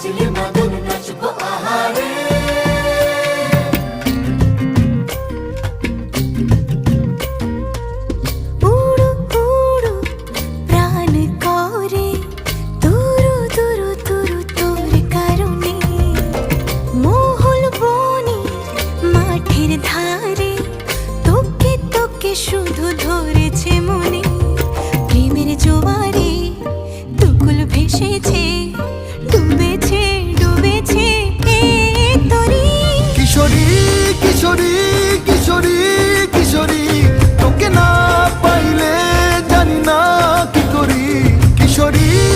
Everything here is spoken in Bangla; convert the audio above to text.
বাজলে মাদল নাচবো আহারে। উড়ু উড়ু প্রাণ করে তুরু তুরু তুরু তোর কারণে, মহল বনে মাঠের ধারে তোকে তোকে শুধু ধরেছে মনে। প্রেমের জোয়ারে দুকুল ভেসেছে ডুবে